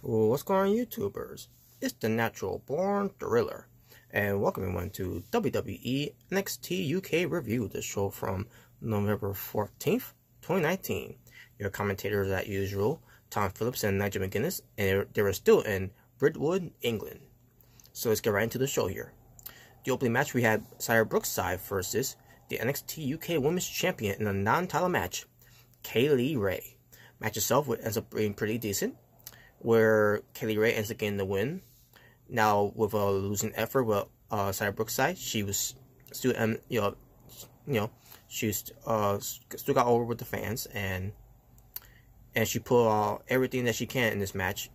What's going on, YouTubers? It's the Natural Born Thriller, and welcome everyone to WWE NXT UK Review, the show from November 14th, 2019. Your commentators, as usual, Tom Phillips and Nigel McGuinness, and they were still in Brentwood, England. So let's get right into the show here. The opening match, we had Xia Brookside versus the NXT UK Women's Champion in a non-title match, Kaylee Ray. Match itself ends up being pretty decent, where Kaylee Ray ends up getting the win. Now, with a losing effort with Xia Brookside, she was still, she still got over with the fans, and she put everything that she can in this match.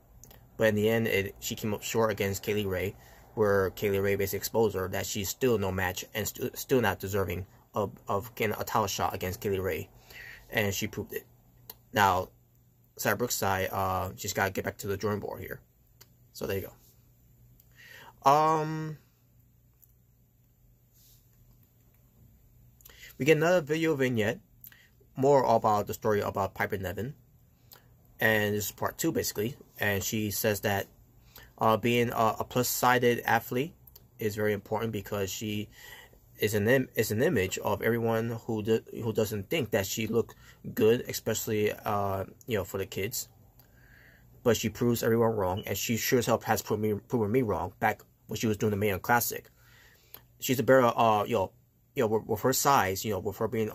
But in the end, she came up short against Kaylee Ray, where Kaylee Ray basically exposed her that she's still no match and still not deserving of getting a title shot against Kaylee Ray, and she proved it. Now, Xia Brookside, she's got to get back to the drawing board here. So there you go. We get another video vignette, more about the story about Piper Niven, and this is part 2 basically. And she says that being a plus-sided athlete is very important because she is an image of everyone who doesn't think that she look good, especially for the kids. But she proves everyone wrong, and she sure as hell has proven me wrong back when she was doing the Mae Young Classic. She's a better with her size, with her being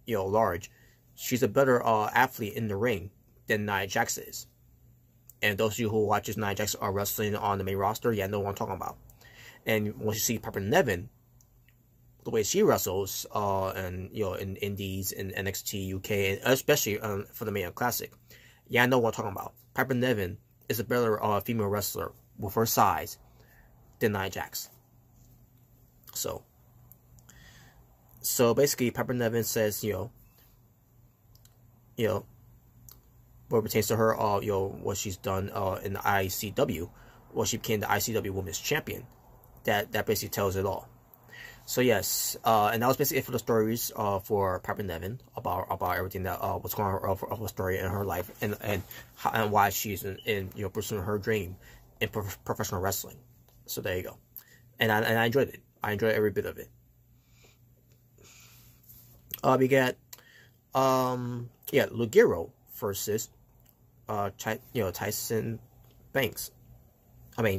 large, she's a better athlete in the ring than Nia Jax is. And those of you who watches Nia Jax are wrestling on the main roster, know what I'm talking about. And when you see Piper Niven, the way she wrestles, in Indies and NXT UK, and especially for the Mae Young Classic, I know what I'm talking about. Piper Niven is a better female wrestler with her size than Nia Jax. So basically, Piper Niven says, what pertains to her, what she's done in the ICW, she became the ICW Women's Champion. That basically tells it all. So yes, and that was basically it for the stories for Piper Niven about everything that what's going on of her story in her life, and why she's in pursuing her dream in professional wrestling. So there you go, and I enjoyed it. I enjoyed every bit of it. We got Lugero versus Tyson Banks.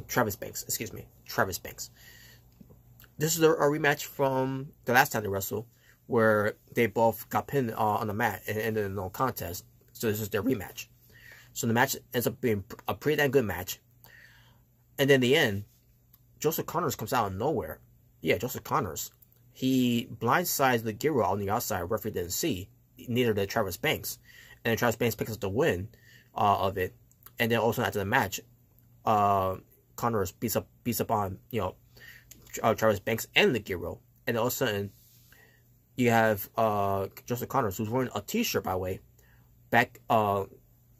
Travis Banks. Excuse me, Travis Banks. This is a rematch from the last time they wrestled, where they both got pinned on the mat and ended in no contest. So this is their rematch. So the match ends up being a pretty damn good match. And then in the end, Joseph Connors comes out of nowhere. Yeah, Joseph Connors. He blindsides the Giro on the outside. Referee didn't see. Neither did Travis Banks. And then Travis Banks picks up the win of it. And then also after the match, Connors beats up on Travis Banks and the Giro. And then all of a sudden, you have Joseph Connors, who's wearing a T-shirt, by the way, back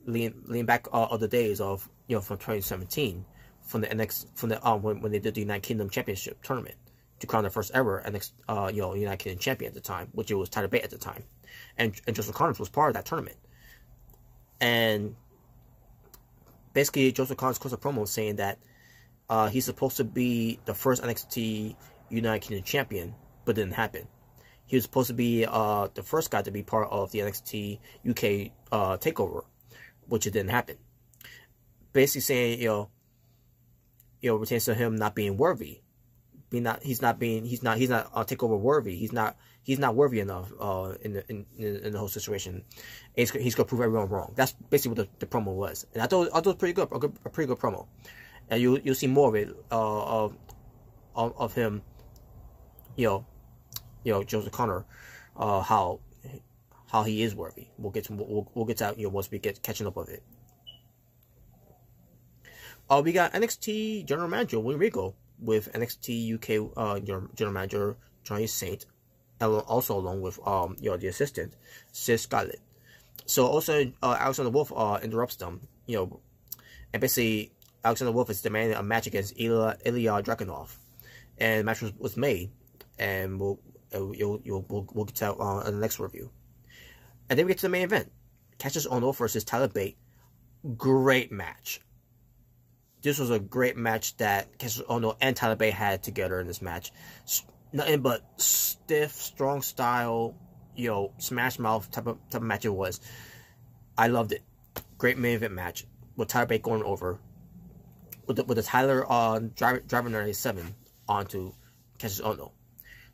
leaning back of the days of from 2017, from when they did the United Kingdom Championship tournament to crown the first ever United Kingdom champion at the time, which it was Tyler Bate at the time, and Joseph Connors was part of that tournament. And basically, Joseph Connors closed a promo saying that he's supposed to be the first NXT United Kingdom champion, but it didn't happen. He was supposed to be the first guy to be part of the NXT UK takeover, which it didn't happen. Basically saying, pertains to him not being worthy. He's not takeover worthy. He's not worthy enough in the whole situation. And he's gonna prove everyone wrong. That's basically what the promo was, and I thought it was pretty good, a pretty good promo. And you'll see more of it of him, Joseph Connor, how he is worthy. We'll get to that once we get catching up with it. We got NXT General Manager William Regal with NXT UK General Manager Johnny Saint, and also along with the assistant Sis Scarlett. So also Alexander Wolf interrupts them, and basically Alexander Wolf is demanding a match against Ilya Dragunov, and the match was made, and we'll get to that in the next review. And then we get to the main event: Kassius Ohno versus Tyler Bate great match. This was a great match that Kassius Ohno and Tyler Bate had together in this match. Nothing but stiff, strong style, you know, smash mouth type of match it was. I loved it. Great main event match with Tyler Bate going over with the Tyler driver 97 onto Kassius Ohno.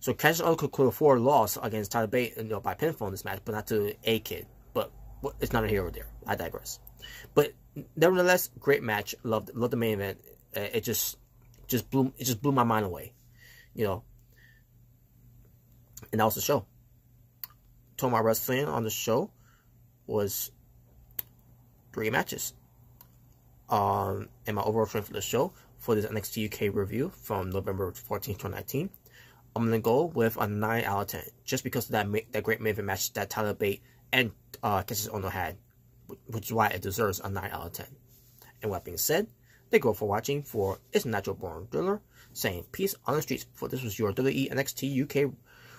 So Kassius Ohno could afford a loss against Tyler Bate, you know, by pinfall in this match, but not to a kid. But it's not a hero there. I digress. But nevertheless, great match. Loved the main event. It just blew my mind away, you know. And that was the show. Talking about wrestling on the show was 3 matches. And my overall trend for the show for this NXT UK review from November 14th, 2019. I'm gonna go with a 9 out of 10, just because of that great main event match that Tyler Bate and Kassius Ohno had, which is why it deserves a 9 out of 10. And with that being said, thank you all for watching for It's Natural Born Driller, saying peace on the streets. For this was your WWE NXT UK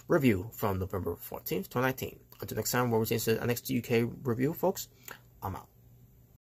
review from November 14th, 2019. Until next time, where we see NXT UK review, folks, I'm out.